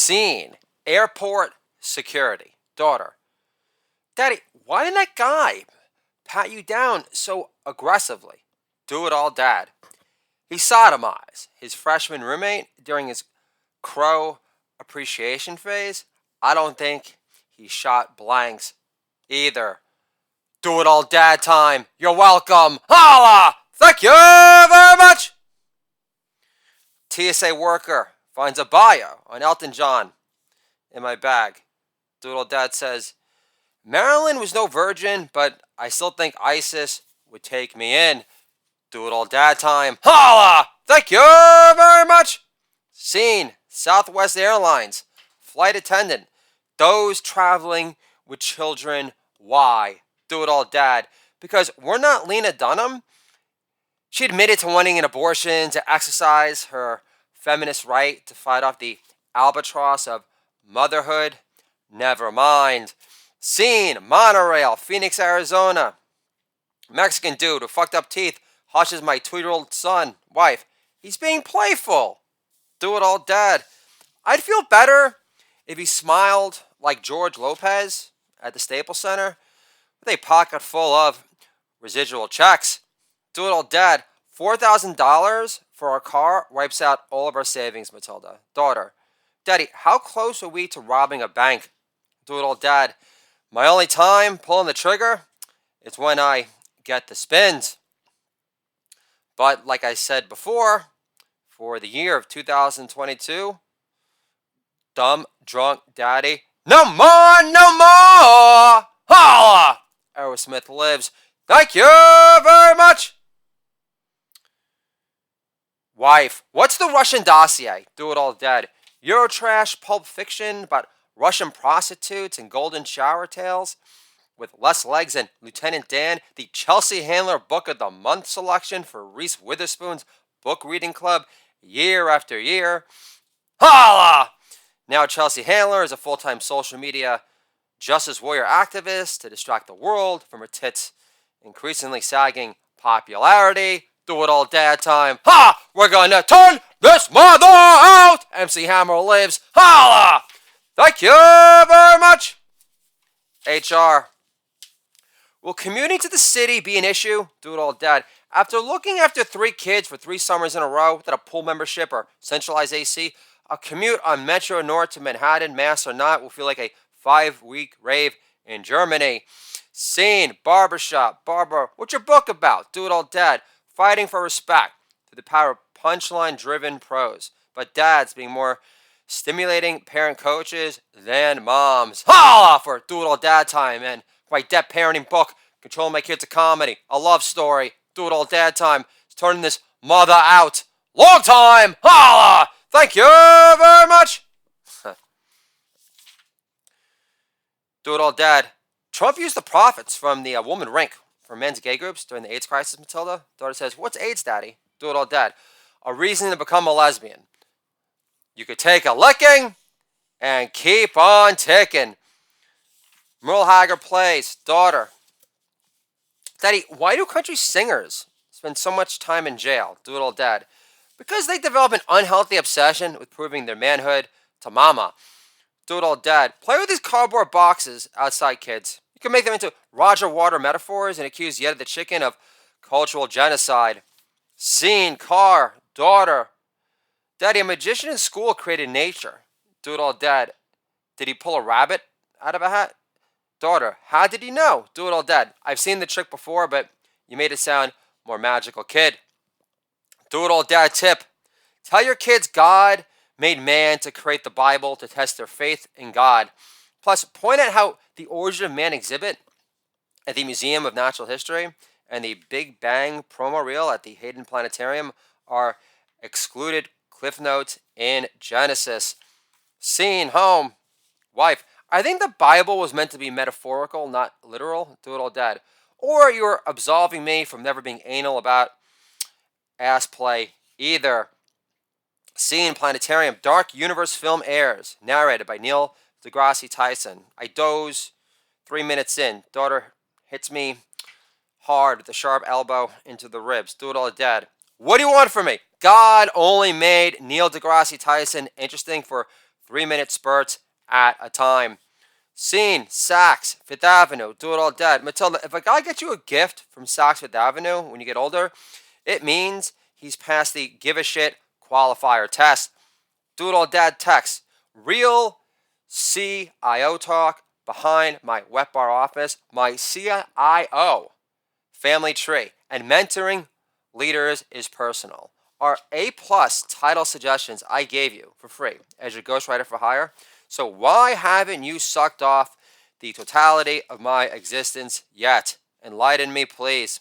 Scene. Airport security. Daughter. Daddy, why didn't that guy pat you down so aggressively? Do it all, Dad. He sodomized his freshman roommate during his crow appreciation phase. I don't think he shot blanks either. Do it all, Dad time. You're welcome. Holla! Thank you very much. TSA worker finds a bio on Elton John in my bag. Do it all, Dad says, Marilyn was no virgin, but I still think ISIS would take me in. Do it all, Dad time. Holla! Thank you very much. Scene. Southwest Airlines. Flight attendant. Those traveling with children. Why? Do it all, Dad. Because we're not Lena Dunham. She admitted to wanting an abortion to exercise her feminist right to fight off the albatross of motherhood. Never mind. Scene. Monorail. Phoenix, Arizona. Mexican dude with fucked up teeth hushes my 2-year-old son, wife. He's being playful. Do it all, Dad. I'd feel better if he smiled like George Lopez at the Staples Center with a pocket full of residual checks. Do it all, Dad. $4,000 for our car wipes out all of our savings, Matilda. Daughter. Daddy, how close are we to robbing a bank? Do it all, Dad. My only time pulling the trigger is when I get the spins. But like I said before, for the year of 2022, dumb, drunk daddy, no more, no more! Holla! Aerosmith lives. Thank you very much! Wife, what's the Russian dossier? Do it all, Dad. Eurotrash Pulp Fiction about Russian prostitutes and golden shower tales with less legs than Lieutenant Dan, the Chelsea Handler Book of the Month selection for Reese Witherspoon's book reading club year after year. Holla! Now Chelsea Handler is a full-time social media justice warrior activist to distract the world from her tits' increasingly sagging popularity. Do it all, Dad time. Ha! We're gonna turn this mother out! MC Hammer lives. Holla! Thank you very much. HR. Will commuting to the city be an issue? Do it all, Dad. After looking after 3 kids for 3 summers in a row without a pool membership or centralized AC, a commute on Metro North to Manhattan, Mass or not, will feel like a 5-week rave in Germany. Scene. Barbershop. Barber. What's your book about? Do it all, Dad. Fighting for respect through the power of punchline-driven prose. But dads being more stimulating parent coaches than moms. Holla for Do It All Dad time and my Debt Parenting book, Controlling My Kids, a Comedy, a love story. Do It All Dad time. It's turning this mother out. Long time. Holla! Thank you very much. Do It All Dad. Trump used the profits from the woman rink for men's gay groups during the AIDS crisis, Matilda. Daughter says, what's AIDS, Daddy? Do it all, Dad. A reason to become a lesbian. You could take a licking and keep on ticking. Merle Haggard plays. Daughter. Daddy, why do country singers spend so much time in jail? Do it all, Dad. Because they develop an unhealthy obsession with proving their manhood to mama. Do it all, Dad. Play with these cardboard boxes outside, kids. You can make them into Roger Water metaphors and accuse Yetta the chicken of cultural genocide. Scene, car, daughter. Daddy, a magician in school created nature. Do it all, Dad. Did he pull a rabbit out of a hat? Daughter, how did he know? Do it all, Dad. I've seen the trick before, but you made it sound more magical, kid. Do it all, Dad tip. Tell your kids God made man to create the Bible to test their faith in God. Plus, point out how the Origin of Man exhibit at the Museum of Natural History and the Big Bang promo reel at the Hayden Planetarium are excluded cliff notes in Genesis. Scene, home, wife. I think the Bible was meant to be metaphorical, not literal. Do it all, Dad. Or you're absolving me from never being anal about ass play either. Scene, planetarium. Dark Universe film airs. Narrated by Neil deGrasse Tyson. I doze 3 minutes in. Daughter hits me hard with a sharp elbow into the ribs. Do it all, Dad. What do you want from me? God only made Neil deGrasse Tyson interesting for 3-minute spurts at a time. Scene, Saks, Fifth Avenue, do it all dad. Matilda, if a guy gets you a gift from Saks Fifth Avenue when you get older, it means he's passed the give a shit qualifier test. Do it all dad text. Real CIO talk behind my wet bar office, my CIO family tree, and mentoring leaders is personal. Are A-plus title suggestions I gave you for free as your ghostwriter for hire. So why haven't you sucked off the totality of my existence yet? Enlighten me, please.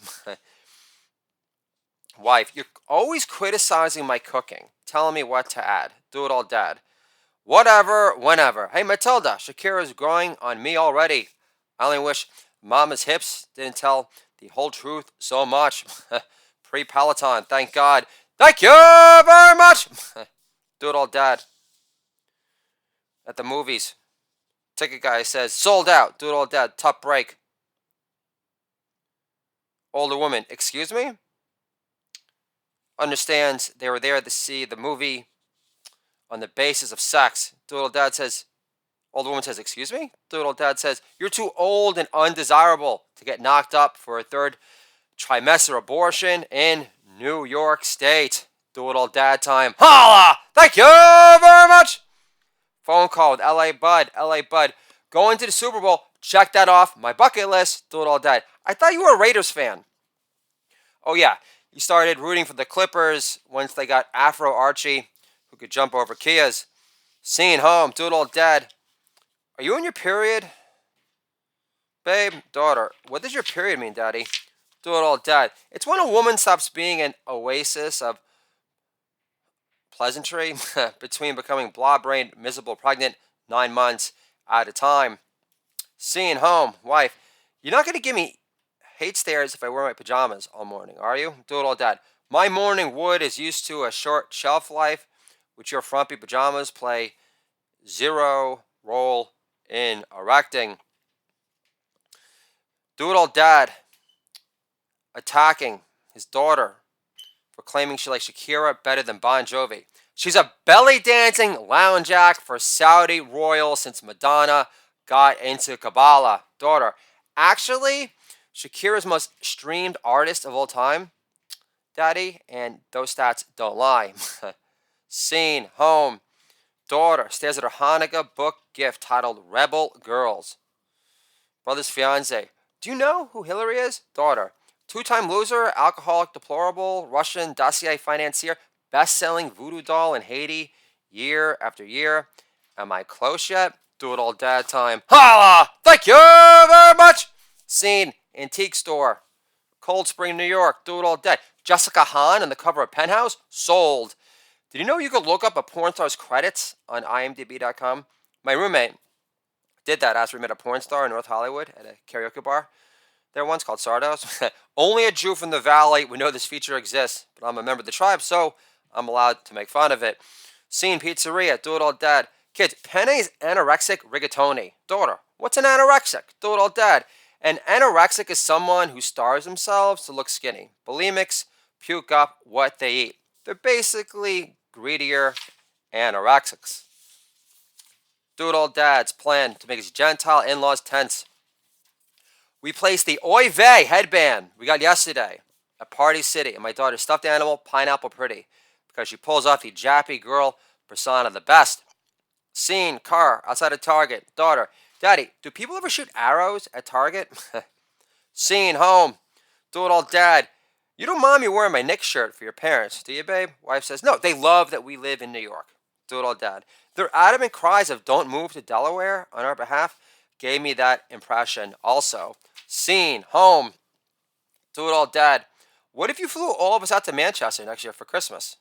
Wife, you're always criticizing my cooking, telling me what to add. Do it all dad. Whatever, whenever. Hey, Matilda, Shakira's growing on me already. I only wish Mama's hips didn't tell the whole truth so much. Pre-Peloton, thank God. Thank you very much. Do it all dad. At the movies, ticket guy says, sold out. Do it all dad. Top break. Older woman, excuse me? Understands they were there to see the movie on the basis of sex. Doodle dad says, older woman says, excuse me? Doodle dad says, you're too old and undesirable to get knocked up for a third trimester abortion in New York State. Doodle dad time. Holla! Thank you very much. Phone call with LA Bud. LA Bud. Going to the Super Bowl. Check that off my bucket list. Doodle dad. I thought you were a Raiders fan. Oh yeah. You started rooting for the Clippers once they got Afro Archie, who could jump over Kias. Scene home, doodle dad. Are you on your period? Babe, daughter, what does your period mean, daddy? Doodle dad. It's when a woman stops being an oasis of pleasantry between becoming blah-brained, miserable, pregnant 9 months at a time. Scene home, wife. You're not going to give me hate stares if I wear my pajamas all morning, are you? Do it all dad. My morning wood is used to a short shelf life, which your frumpy pajamas play zero role in erecting. Do it all dad attacking his daughter for claiming she likes Shakira better than Bon Jovi. She's a belly dancing lounge act for Saudi royal since Madonna got into Kabbalah. Daughter, actually, Shakira's most streamed artist of all time, daddy, and those stats don't lie. Scene, home, daughter stares at her Hanukkah book gift titled Rebel Girls. Brother's fiance, do you know who Hillary is? Daughter, two-time loser, alcoholic, deplorable, Russian dossier financier, best-selling voodoo doll in Haiti year after year. Am I close yet? Do it all dad time. Holla! Thank you very much! Scene, antique store, Cold Spring, New York. Do it all day. Jessica Hahn on the cover of Penthouse. Sold. Did you know you could look up a porn star's credits on imdb.com? My roommate did that after we met a porn star in North Hollywood at a karaoke bar there once called Sardos. Only a Jew from the Valley would know this feature exists, but I'm a member of the tribe, so I'm allowed to make fun of it. Scene, pizzeria. Do it all dad. Kids, Penny's anorexic rigatoni. Daughter, what's an anorexic? Do it all dad. An anorexic is someone who starves themselves to look skinny. Bulimics puke up what they eat. They're basically greedier anorexics. Do it all dad's plan to make his Gentile in-laws tense. We placed the Oy Vey headband we got yesterday at Party City, and my daughter's stuffed animal, Pineapple Pretty, because she pulls off the Jappy girl persona the best. Scene, car, outside of Target. Daughter, daddy, do people ever shoot arrows at Target? Scene, home. Do it all dad. You don't mind me wearing my Knicks shirt for your parents, do you, babe? Wife says, no, they love that we live in New York. Do it all dad. Their adamant cries of don't move to Delaware on our behalf gave me that impression also. Scene, home. Do it all dad. What if you flew all of us out to Manchester next year for Christmas?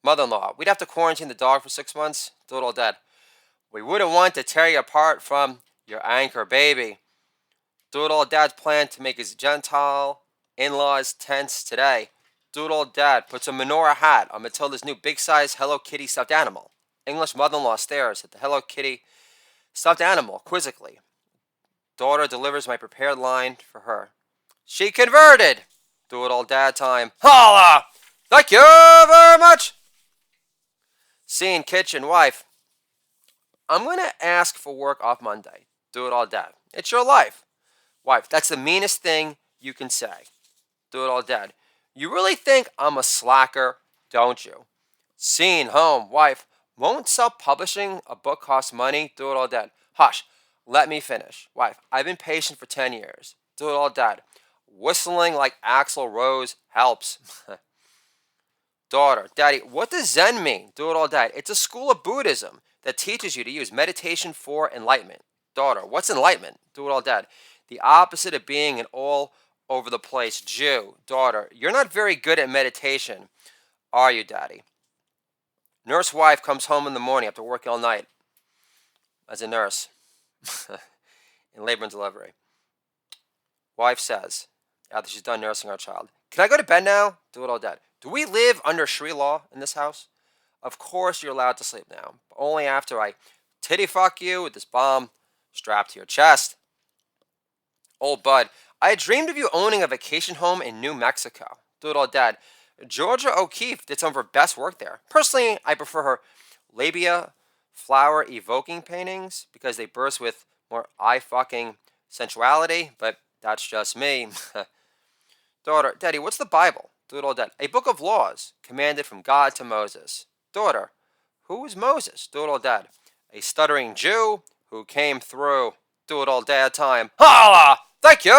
Mother-in-law, we'd have to quarantine the dog for 6 months. Do it all dad. We wouldn't want to tear you apart from your anchor baby. Do it all dad's plan to make his Gentile in-laws tense today. Do it all dad puts a menorah hat on Matilda's new big-size Hello Kitty stuffed animal. English mother-in-law stares at the Hello Kitty stuffed animal quizzically. Daughter delivers my prepared line for her. She converted. Do it all dad time. Holla! Thank you very much. Scene, kitchen, wife. I'm going to ask for work off Monday. Do it all, Dad. It's your life. Wife, that's the meanest thing you can say. Do it all, Dad. You really think I'm a slacker, don't you? Scene, home, wife. Won't self-publishing a book cost money? Do it all, Dad. Hush. Let me finish. Wife, I've been patient for 10 years. Do it all, Dad. Whistling like Axl Rose helps. Daughter, Daddy, what does Zen mean? Do it all, Dad. It's a school of Buddhism that teaches you to use meditation for enlightenment. Daughter, what's enlightenment? Do it all, Dad. The opposite of being an all over the place Jew. Daughter, you're not very good at meditation, are you, Daddy? Nurse wife comes home in the morning after working all night as a nurse in labor and delivery. Wife says, after she's done nursing our child, can I go to bed now? Do it all, Dad. Do we live under Sri law in this house? Of course you're allowed to sleep now, but only after I titty fuck you with this bomb strapped to your chest. Old bud, I dreamed of you owning a vacation home in New Mexico. Do it all, Dad. Georgia O'Keeffe did some of her best work there. Personally, I prefer her labia flower evoking paintings because they burst with more eye-fucking sensuality, but that's just me. Daughter, Daddy, what's the Bible? Do it all, Dad. A book of laws commanded from God to Moses. Daughter, who is Moses? Do it all, Dad. A stuttering Jew who came through. Do it all, Dad time. Holla! Thank you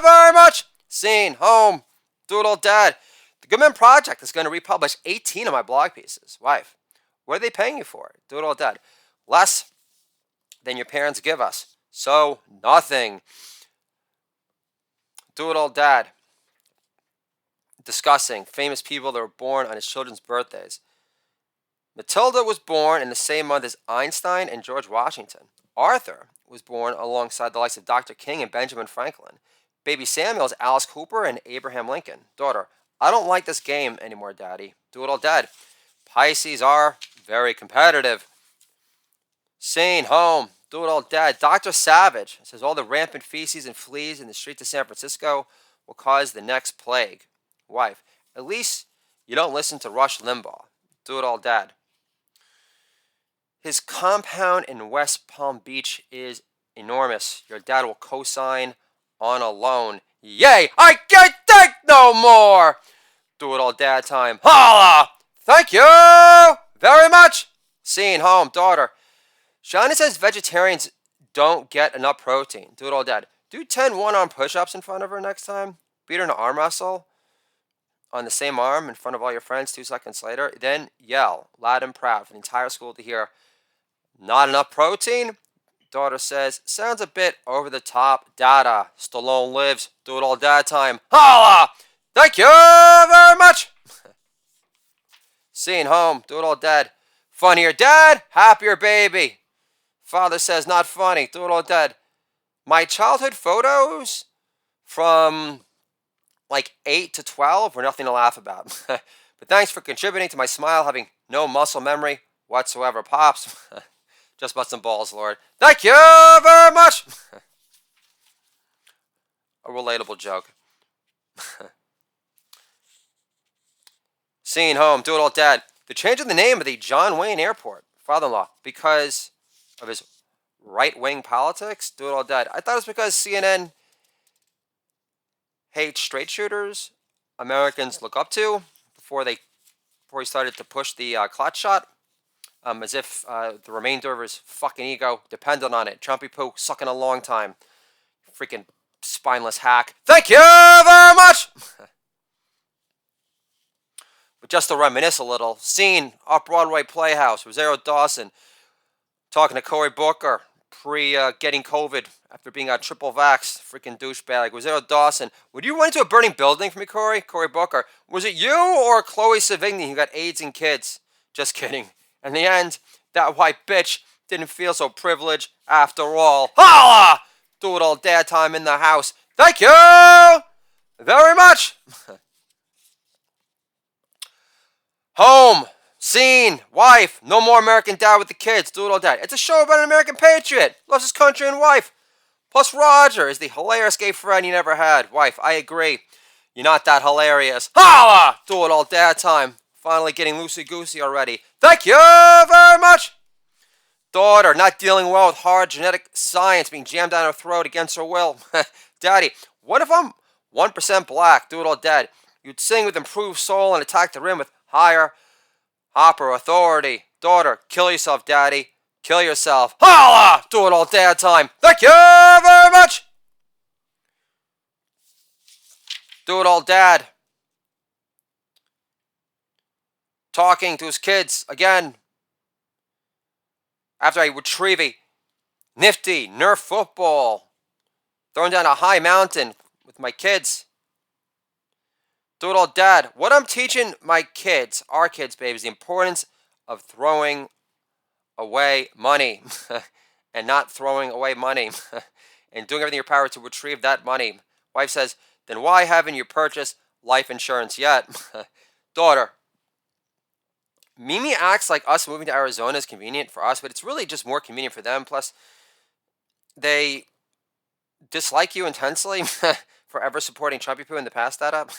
very much. Scene, home. Do it all, Dad. The Good Men Project is going to republish 18 of my blog pieces. Wife, what are they paying you for? Do it all, Dad. Less than your parents give us. So, nothing. Do it all, Dad. Discussing famous people that were born on his children's birthdays. Matilda was born in the same month as Einstein and George Washington. Arthur was born alongside the likes of Dr. King and Benjamin Franklin. Baby Samuel is Alice Cooper and Abraham Lincoln. Daughter, I don't like this game anymore, Daddy. Do it all, Dad. Pisces are very competitive. Scene, home. Do it all, Dad. Dr. Savage says all the rampant feces and fleas in the streets of San Francisco will cause the next plague. Wife, at least you don't listen to Rush Limbaugh. Do it all, Dad. His compound in West Palm Beach is enormous. Your dad will co-sign on a loan. Yay! I can't take no more! Do it all, Dad time. Holla! Thank you very much. Scene, home, daughter. Shauna says vegetarians don't get enough protein. Do it all, Dad. Do 10 one-arm push-ups in front of her next time. Beat her in an arm wrestle on the same arm in front of all your friends 2 seconds later. Then yell, loud and proud, for the entire school to hear. Not enough protein? Daughter says, sounds a bit over the top. Dada, Stallone lives. Do it all, Dad time. Holla! Thank you very much. Scene, home. Do it all, Dad. Funnier dad, happier baby. Father says, not funny. Do it all, Dad. My childhood photos from like 8 to 12 were nothing to laugh about. But thanks for contributing to my smile having no muscle memory whatsoever. Pops, just bust some balls, Lord. Thank you very much. A relatable joke. Scene, home. Do it all, Dad. The change of the name of the John Wayne Airport. Father-in-law, because of his right-wing politics. Do it all, Dad. I thought it was because CNN hates straight shooters Americans look up to before he started to push the clutch shot, as if the remainder of his fucking ego depended on it. Trumpy poo sucking a long time. Freaking spineless hack. Thank you very much. But just to reminisce a little, scene off-Broadway Playhouse. Rosario Dawson talking to Cory Booker pre-getting COVID after being a triple vax. Freaking douchebag. Rosario Dawson, would you run into a burning building for me, Cory? Cory Booker, was it you or Chloe Sevigny who got AIDS and kids? Just kidding. In the end, that white bitch didn't feel so privileged after all. Holla! Do it all, Dad time in the house. Thank you very much. Home, scene, wife, no more American Dad with the kids. Do it all, Dad. It's a show about an American patriot, loves his country and wife. Plus Roger is the hilarious gay friend you never had. Wife, I agree. You're not that hilarious. Holla! Do it all, Dad time. Finally getting loosey-goosey already. Thank you very much. Daughter, not dealing well with hard genetic science being jammed down her throat against her will. Daddy, what if I'm 1% black? Do it all dead. You'd sing with improved soul and attack the rim with higher hopper authority. Daughter, kill yourself, daddy. Kill yourself. Holla! Do it all dad time. Thank you very much. Do it all dad. Talking to his kids again. After I retrieve a nifty Nerf football. Throwing down a high mountain with my kids. Do it all dad. What I'm teaching my kids, our kids, baby, is the importance of throwing away money. And not throwing away money. And doing everything in your power to retrieve that money. Wife says, then why haven't you purchased life insurance yet? Daughter, Mimi acts like us moving to Arizona is convenient for us, but it's really just more convenient for them. Plus, they dislike you intensely for ever supporting Trumpy Poo in the past that up.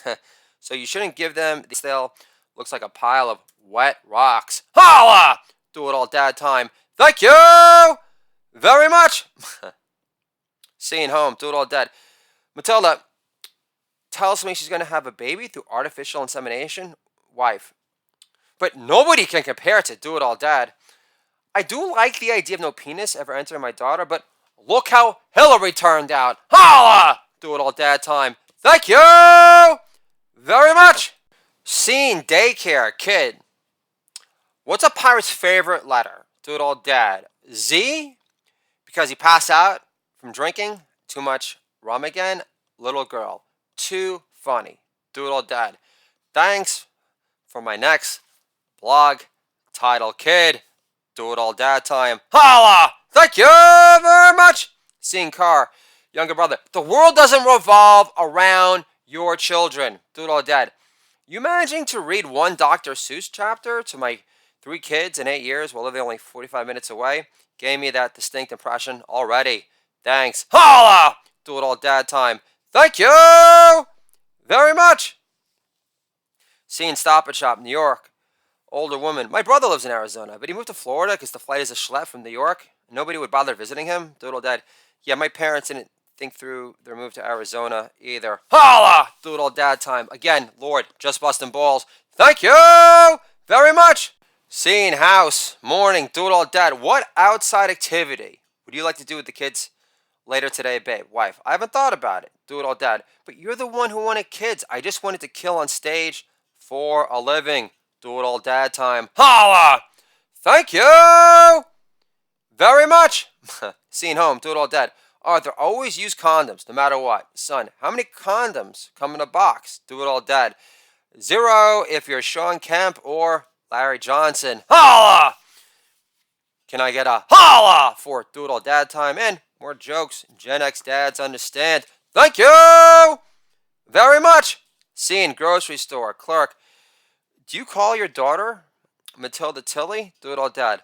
So you shouldn't give them the still looks like a pile of wet rocks. Holla! Do it all dad time. Thank you very much. Seeing home. Do it all dad. Matilda tells me she's going to have a baby through artificial insemination. Wife. But nobody can compare to Do It All Dad. I do like the idea of no penis ever entering my daughter, but look how Hillary turned out. Holla! Do It All Dad time. Thank you very much. Scene daycare kid. What's a pirate's favorite letter? Do It All Dad. Z? Because he passed out from drinking too much rum again. Little girl. Too funny. Do It All Dad. Thanks for my next blog title, kid. Do it all dad time. Holla! Thank you very much. Seeing car. Younger brother. The world doesn't revolve around your children. Do it all dad. You managing to read one Dr. Seuss chapter to my 3 kids in 8 years while living only 45 minutes away gave me that distinct impression already. Thanks. Holla! Do it all dad time. Thank you very much. Seeing Stop and Shop, New York. Older woman. My brother lives in Arizona, but he moved to Florida because the flight is a schlep from New York. Nobody would bother visiting him. Doodle dad. Yeah, my parents didn't think through their move to Arizona either. Holla! Doodle dad time. Again, Lord, just busting balls. Thank you very much. Seeing house. Morning. Doodle dad. What outside activity would you like to do with the kids later today, babe? Wife. I haven't thought about it. Do it all dad. But you're the one who wanted kids. I just wanted to kill on stage for a living. Do it all dad time. Holla! Thank you very much. Seeing home. Do it all dad. Arthur, always use condoms no matter what. Son, how many condoms come in a box? Do it all dad. 0 if you're Sean Kemp or Larry Johnson. Holla! Can I get a holla for Do It All Dad time? And more jokes Gen X dads understand. Thank you very much. Seeing grocery store. Clerk. Do you call your daughter Matilda Tilly? Do it all dad.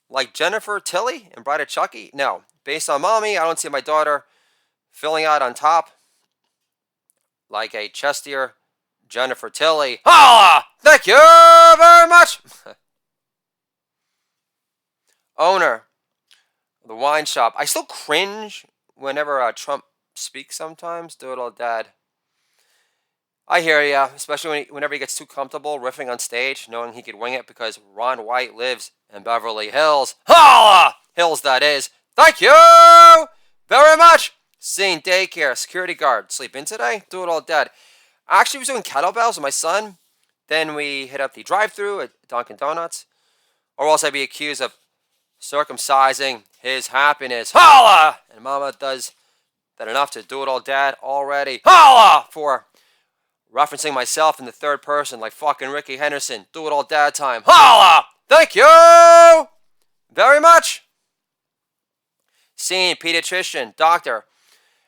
Like Jennifer Tilly and Bride of Chucky? No. Based on mommy, I don't see my daughter filling out on top like a chestier Jennifer Tilly. Holla! Thank you very much. Owner of the wine shop. I still cringe whenever Trump speaks sometimes. Do it all dad. I hear ya, especially whenever he gets too comfortable riffing on stage, knowing he could wing it because Ron White lives in Beverly Hills. Holla! Hills, that is. Thank you very much. Seeing daycare, security guard. Sleep in today? Do it all dead. I actually was doing kettlebells with my son. Then we hit up the drive-thru at Dunkin' Donuts. Or else I'd be accused of circumcising his happiness. Holla! And mama does that enough to do it all dad already. Holla! For referencing myself in the third person like fucking Ricky Henderson. Do it all dad time. Holla! Thank you very much. Seeing pediatrician, doctor.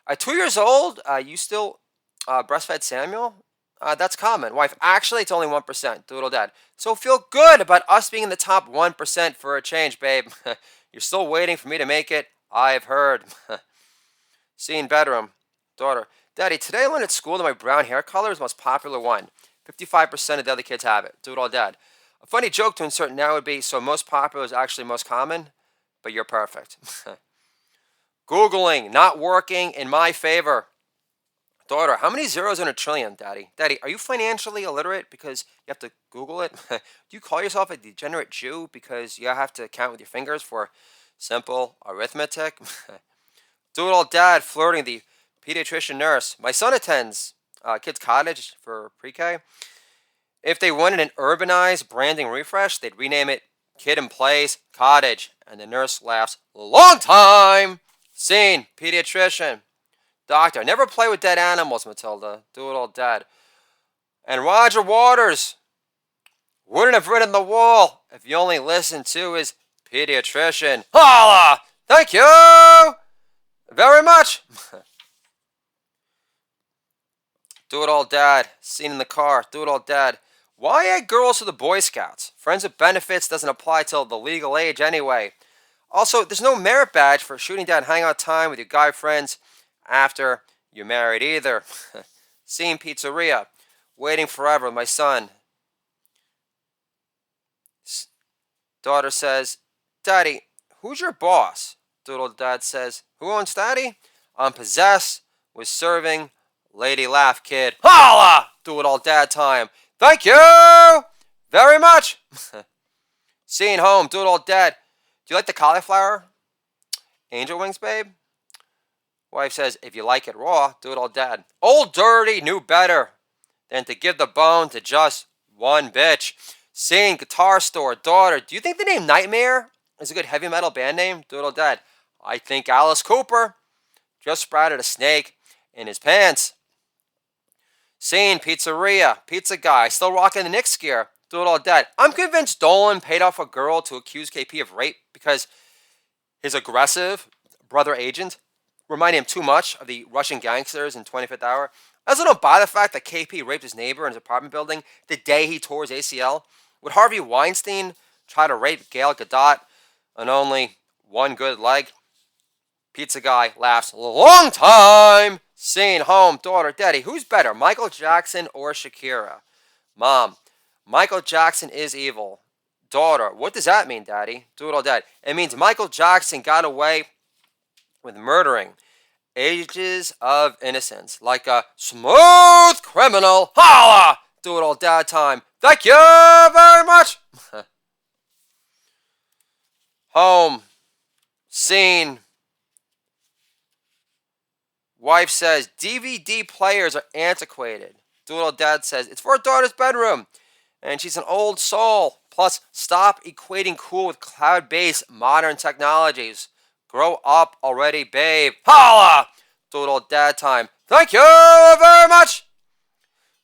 At 2 years old, you still breastfed Samuel? That's common. Wife, actually, it's only 1%. Do it all dad. So feel good about us being in the top 1% for a change, babe. You're still waiting for me to make it. I've heard. Seeing bedroom, daughter. Daddy, today I learned at school that my brown hair color is the most popular one. 55% of the other kids have it. Do it all dad. A funny joke to insert now would be, so most popular is actually most common. but you're perfect. Googling, not working in my favor. Daughter, how many zeros in a trillion, Daddy? Daddy, are you financially illiterate because you have to Google it? Do you call yourself a degenerate Jew because you have to count with your fingers for simple arithmetic? Doodle Dad flirting the pediatrician nurse. My son attends Kids Cottage for pre-K. If they wanted an urbanized branding refresh, they'd rename it Kid and Plays Cottage. And the nurse laughs, long time! Scene, pediatrician. Doctor, never play with dead animals, Matilda. Doodle Dad. And Roger Waters wouldn't have written the wall if you only listened to his pediatrician. Holla! Thank you very much. Doodle Dad. Scene in the car. Doodle Dad. Why add girls to the Boy Scouts? Friends with benefits doesn't apply till the legal age anyway. Also, there's no merit badge for shooting down hangout time with your guy friends after you're married either. Scene pizzeria. Waiting forever with my son. Daughter says, Daddy, who's your boss? Doodle Dad says, who owns Daddy? I'm possessed with serving Lady Laugh Kid. Holla! Doodle Dad time. Thank you very much. Scene home. Doodle Dad. Do you like the cauliflower? Angel wings, babe? Wife says, if you like it raw, Doodle Dad. Old Dirty knew better than to give the bone to just one bitch. Scene guitar store. Daughter, do you think the name Nightmare is a good heavy metal band name? Doodle Dad. I think Alice Cooper just sprouted a snake in his pants. Scene pizzeria. Pizza guy. Still rocking the Knicks gear. Doodle Dad. I'm convinced Dolan paid off a girl to accuse KP of rape because his aggressive brother agent reminded him too much of the Russian gangsters in 25th Hour. I also don't buy the fact that KP raped his neighbor in his apartment building the day he tore his ACL. Would Harvey Weinstein try to rape Gail Gadot on only one good leg? Pizza guy laughs. Long time! Scene home. Daughter, Daddy, who's better, Michael Jackson or Shakira? Mom, Michael Jackson is evil. Daughter, what does that mean, Daddy? Doodle Dad. It means Michael Jackson got away with murdering ages of innocence like a smooth criminal. Holla! Doodle Dad time. Thank you very much. Home. Scene. Wife says, DVD players are antiquated. Doodle Dad says, it's for a daughter's bedroom. And she's an old soul. Plus, stop equating cool with cloud-based modern technologies. Grow up already, babe. Holla! Doodle Dad time. Thank you very much.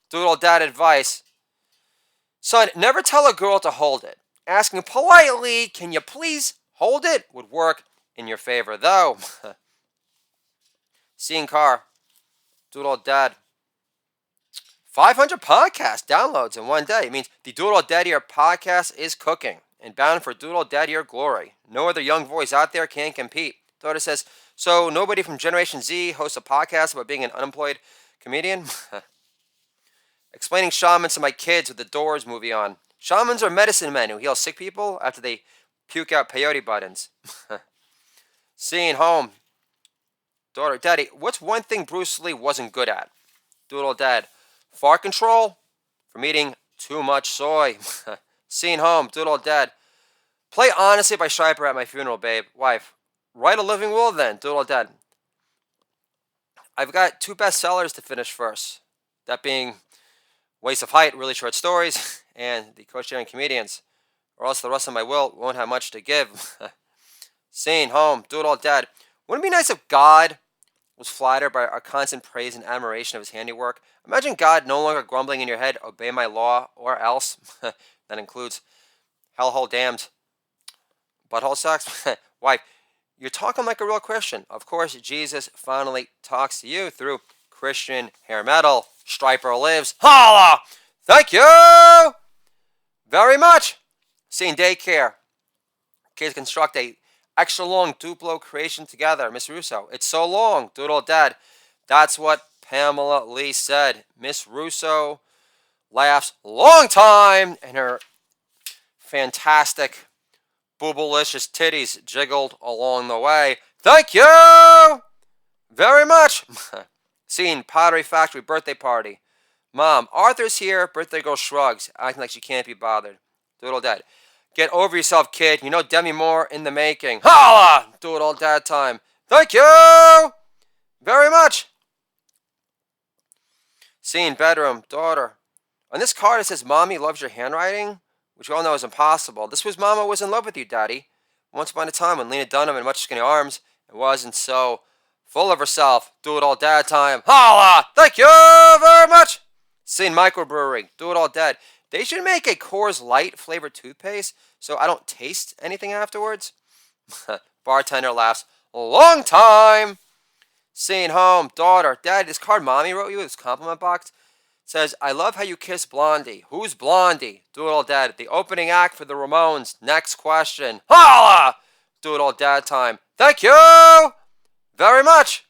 Doodle Dad advice. Son, never tell a girl to hold it. Asking politely, can you please hold it, would work in your favor, though. Seeing car. Doodle Dad. 500 podcast downloads in one day. It means the Doodle Daddier podcast is cooking and bound for Doodle Daddier glory. No other young voice out there can compete. Daughter says, so nobody from Generation Z hosts a podcast about being an unemployed comedian? Explaining shamans to my kids with the Doors movie on. Shamans are medicine men who heal sick people after they puke out peyote buttons. Seeing home. Daughter, Daddy, what's one thing Bruce Lee wasn't good at? Doodle Dad. Fart control from eating too much soy. Seeing home. Doodle Dad. Play Honestly by Striper at my funeral, babe. Wife. Write a living will then. Doodle Dad. I've got 2 bestsellers to finish first. That being Waste of Height, Really Short Stories, and The Coach Daring Comedians. Or else the rest of my will won't have much to give. Scene home. Doodle Dad. Wouldn't it be nice if God was flattered by our constant praise and admiration of his handiwork? Imagine God no longer grumbling in your head, obey my law, or else. That includes hellhole damned butthole sex. Wife, you're talking like a real Christian. Of course, Jesus finally talks to you through Christian hair metal. Striper lives. Holla! Thank you very much. Seeing daycare. Kids construct a extra long Duplo creation together. Miss Russo. It's so long. Doodle Dad. That's what Pamela Lee said. Miss Russo laughs long time in her fantastic Boobalicious titties jiggled along the way. Thank you very much. Scene, Pottery Factory birthday party. Mom, Arthur's here. Birthday girl shrugs, acting like she can't be bothered. Doodle Dad. Get over yourself, kid. You know Demi Moore in the making. Holla! Doodle Dad time. Thank you very much. Scene, bedroom, daughter. On this card it says, Mommy loves your handwriting, which we all know is impossible. This was Mama was in love with you, Daddy. Once upon a time when Lena Dunham had much skinny arms and wasn't so full of herself. Do it all dad time. Holla! Thank you very much. Scene, microbrewery. Do it all dad. They should make a Coors Light flavored toothpaste so I don't taste anything afterwards. Bartender laughs. Long time. Scene, home, daughter. Dad, this card Mommy wrote you, this compliment box, says, I love how you kiss Blondie. Who's Blondie? Do it all dad. The opening act for the Ramones. Next question. Holla! Do it all dad time. Thank you very much.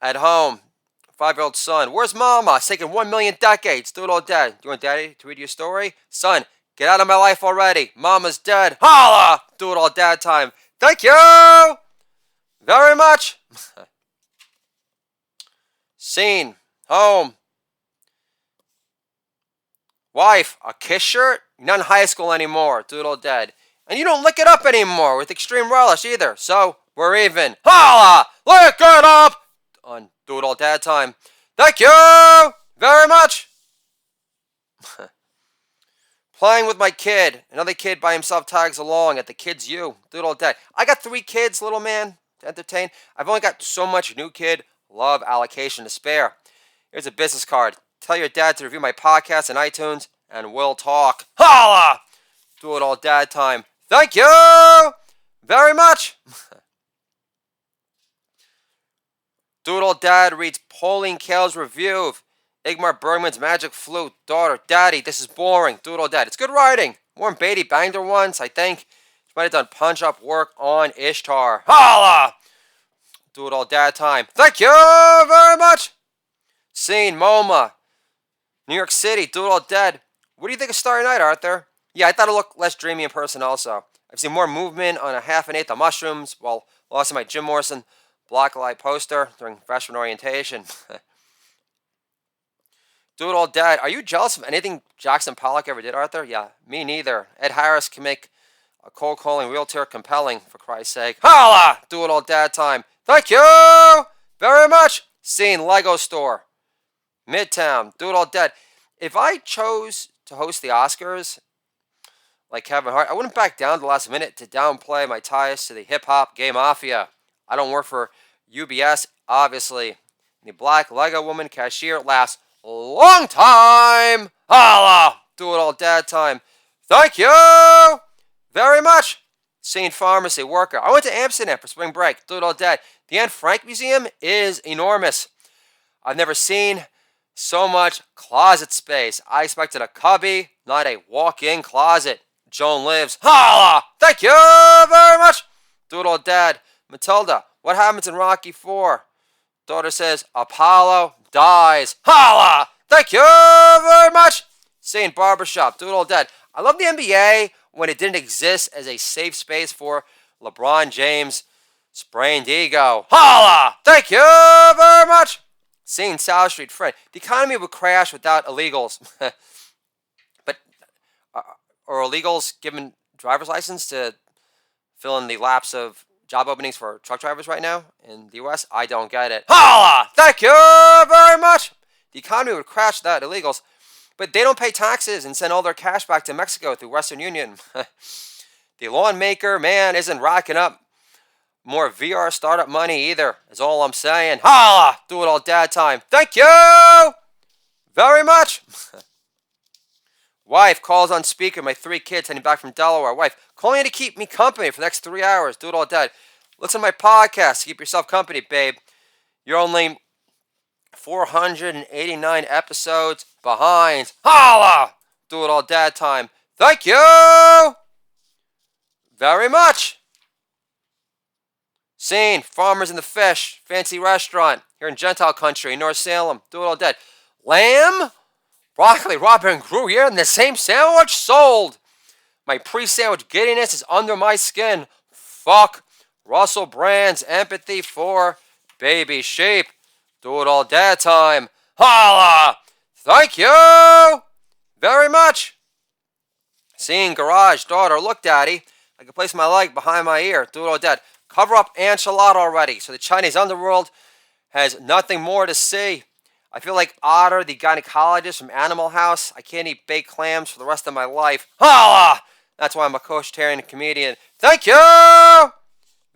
At home, 5-year-old son. Where's Mama? It's taken 1 million decades. Do it all dad. Do you want Daddy to read you a story? Son, get out of my life already. Mama's dead. Holla! Do it all dad time. Thank you very much. Scene, home. Wife, a kiss shirt? You're not in high school anymore. Do it all dead. And you don't lick it up anymore with extreme relish either. So, we're even. Holla! Lick it up! On Do It All Dad time. Thank you very much. Playing with my kid. Another kid by himself tags along at the Kids U. Do It All Dad. I got 3 kids, little man, to entertain. I've only got so much new kid love allocation to spare. Here's a business card. Tell your dad to review my podcast on iTunes, and we'll talk. Holla! Do it all dad time. Thank you very much. Do it all dad reads Pauline Kael's review of Ingmar Bergman's Magic Flute. Daughter, Daddy, this is boring. Do it all dad. It's good writing. Warren Beatty banged her once, I think. She might have done punch-up work on Ishtar. Holla! Do it all dad time. Thank you very much. Scene, MoMA. New York City, do it all dead. What do you think of Starry Night, Arthur? Yeah, I thought it looked less dreamy in person also. I've seen more movement on a half an eighth of mushrooms while lost my Jim Morrison blacklight poster during freshman orientation. Do it all dead. Are you jealous of anything Jackson Pollock ever did, Arthur? Yeah, me neither. Ed Harris can make a cold calling wheelchair compelling, for Christ's sake. Holla! Do it all dad time. Thank you very much. Scene, Lego store. Midtown, do it all dead. If I chose to host the Oscars, like Kevin Hart, I wouldn't back down to the last minute to downplay my ties to the hip-hop gay mafia. I don't work for UBS, obviously. The black Lego woman cashier lasts a long time. Holla! Do it all dad time. Thank you very much. Scene, pharmacy, worker. I went to Amsterdam for spring break. Do it all dad. The Anne Frank Museum is enormous. I've never seen so much closet space. I expected a cubby, not a walk-in closet. Joan lives. Holla! Thank you very much. Do it all dad. Matilda, what happens in Rocky 4? Daughter says, Apollo dies. Holla! Thank you very much. Scene, barbershop. Do it all dad. I love the NBA when it didn't exist as a safe space for LeBron James' sprained ego. Holla! Thank you very much. Scene, South Street, Fred. The economy would crash without illegals. But are illegals given driver's license to fill in the lapse of job openings for truck drivers right now in the U.S.? I don't get it. Holla! Thank you very much. The economy would crash without illegals, but they don't pay taxes and send all their cash back to Mexico through Western Union. The lawmaker, man, isn't racking up more VR startup money either, is all I'm saying. Holla! Do it all dad time. Thank you very much. Wife calls on speaker. My 3 kids heading back from Delaware. Wife, calling to keep me company for the next 3 hours. Do it all dad. Listen to my podcast to keep yourself company, babe. You're only 489 episodes behind. Holla! Do it all dad time. Thank you very much. Scene, Farmers and the Fish, fancy restaurant here in Gentile country, North Salem. Do it all dead. Lamb? Broccoli, Robin, and Gruyere in the same sandwich? Sold. My pre-sandwich giddiness is under my skin. Fuck Russell Brand's empathy for baby sheep. Do it all dad time. Holla! Thank you very much. Seeing garage, daughter, look, daddy. I can place my leg behind my ear. Do it all dad. Cover up enchilada already so the Chinese underworld has nothing more to see. I feel like Otter, the gynecologist from Animal House. I can't eat baked clams for the rest of my life. Holla! That's why I'm a vegetarian comedian. Thank you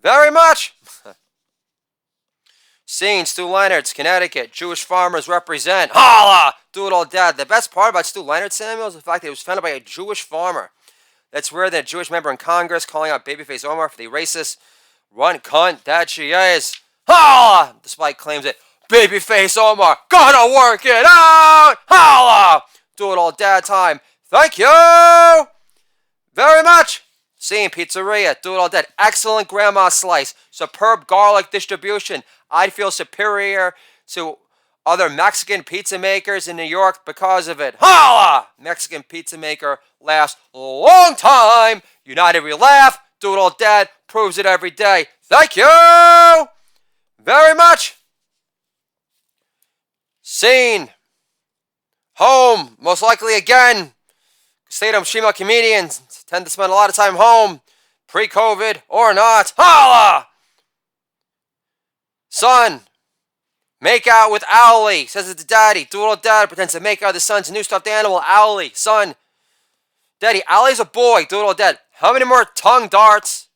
very much. Scene, Stu Leonard's, Connecticut. Jewish farmers represent. Holla! Do it all dad. The best part about Stu Leonard, Samuel, is the fact that it was founded by a Jewish farmer. That's rare that a Jewish member in Congress calling out Babyface Omar for the racist runt cunt that she is. Holla! Despite claims that Babyface Omar gonna work it out. Holla! Do it all dad time. Thank you very much. Scene, Pizzeria. Do it all dad. Excellent grandma slice. Superb garlic distribution. I'd feel superior to other Mexican pizza makers in New York because of it. Holla! Mexican pizza maker lasts a long time. United we laugh. Do it all dad proves it every day. Thank you very much. Scene. Home. Most likely again. Stay-at-home Shima comedians tend to spend a lot of time home. Pre-COVID or not. Holla! Son. Make out with Owlie. Says it to daddy. Do it all dad pretends to make out with his son's new stuffed animal, Owlie. Son. Daddy, Owlie's a boy. Do it all dad. How many more tongue darts?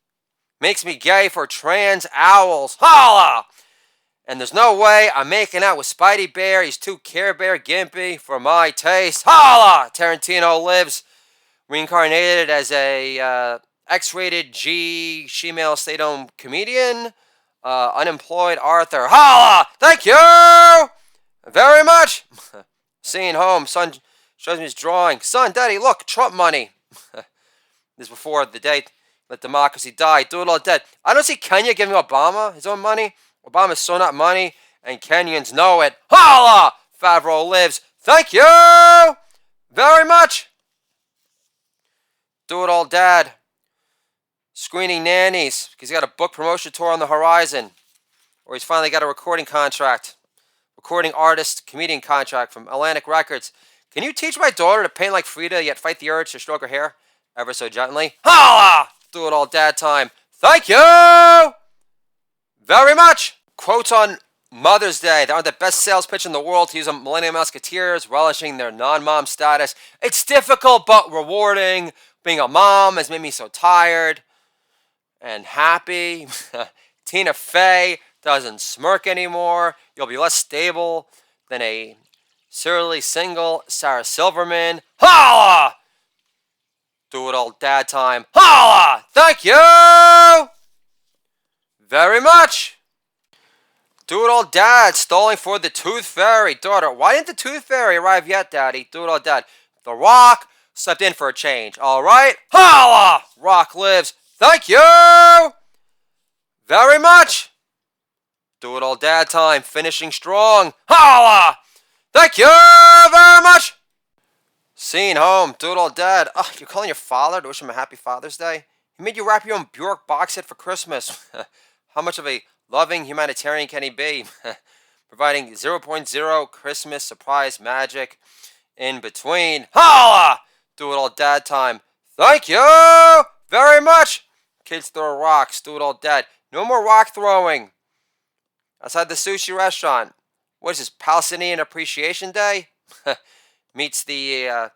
Makes me gay for trans owls. Holla! And there's no way I'm making out with Spidey Bear. He's too Care Bear gimpy for my taste. Holla! Tarantino lives reincarnated as a X-rated G female stay-at-home comedian. Unemployed Arthur. Holla! Thank you very much. Seeing home. Son shows me his drawing. Son, daddy, look. Trump money. This is before the date. Let democracy die. Do it all dead. I don't see Kenya giving Obama his own money. Obama's so not money, and Kenyans know it. Holla! Favreau lives. Thank you very much. Do it all dad. Screening nannies, because he's got a book promotion tour on the horizon. Or he's finally got a recording contract. Recording artist, comedian contract from Atlantic Records. Can you teach my daughter to paint like Frida, yet fight the urge to stroke her hair ever so gently? Holla! Do it all dad time. Thank you very much. Quotes on Mother's Day. They aren't the best sales pitch in the world to use a Millennium Musketeers, relishing their non-mom status. It's difficult but rewarding. Being a mom has made me so tired and happy. Tina Fey doesn't smirk anymore. You'll be less stable than a serially single Sarah Silverman. Holla! Do it all dad time. Holla! Thank you very much. Do it all dad. Stalling for the Tooth Fairy. Daughter, why didn't the Tooth Fairy arrive yet, daddy? Do it all dad. The Rock stepped in for a change. All right? Holla! Rock lives. Thank you very much. Do it all dad time. Finishing strong. Holla! Thank you very much. Scene home. Do it all dad. Oh, you're calling your father to wish him a happy Father's Day? He made you wrap your own Bjork box set for Christmas. How much of a loving humanitarian can he be? Providing 0.0 Christmas surprise magic in between. Holla! Do it all dad time. Thank you very much. Kids throw rocks. Do it all dad. No more rock throwing. Outside the sushi restaurant. What is this, Palestinian Appreciation Day? Meets the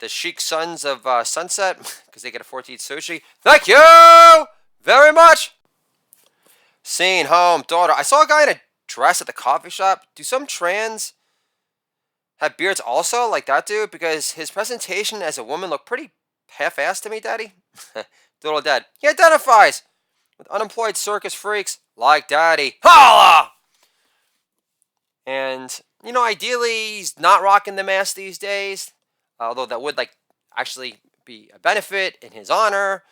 chic sons of Sunset because they get afford to eat sushi. Thank you very much. Scene home. Daughter, I saw a guy in a dress at the coffee shop. Do some trans have beards also like that dude? Because his presentation as a woman looked pretty half-assed to me, daddy. Doodle dad. He identifies with unemployed circus freaks like daddy. Holla! And, you know, ideally he's not rocking the mask these days. Although that would, actually be a benefit in his honor.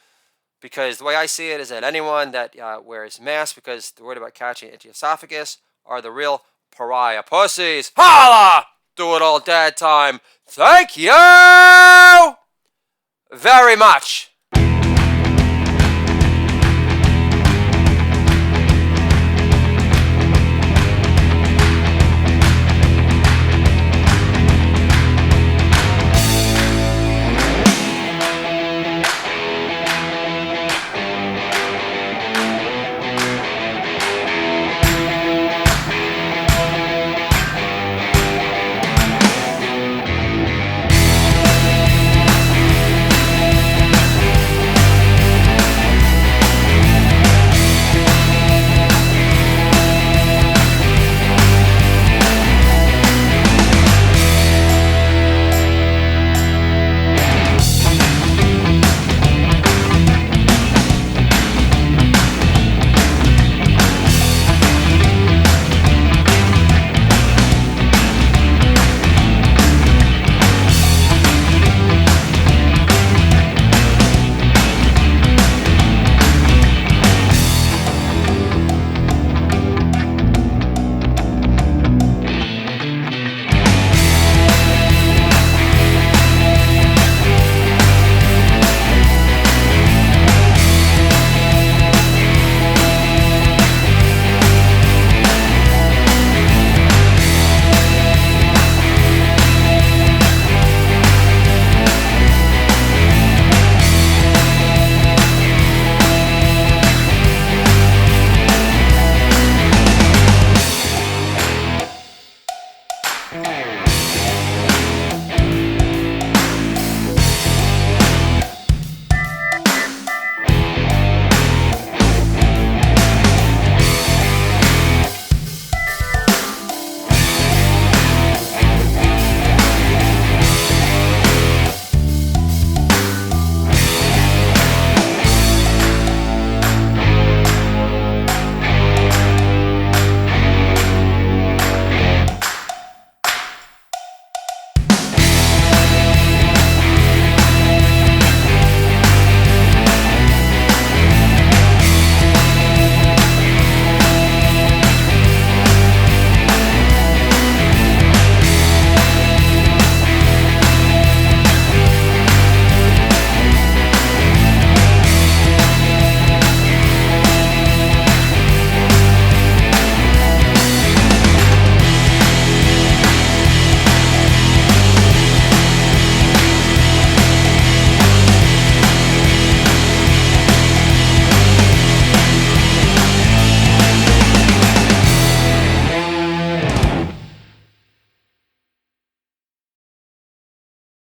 Because the way I see it is that anyone that wears masks because they're worried about catching itchy esophagus are the real pariah pussies. Holla! Do it all dad time. Thank you very much.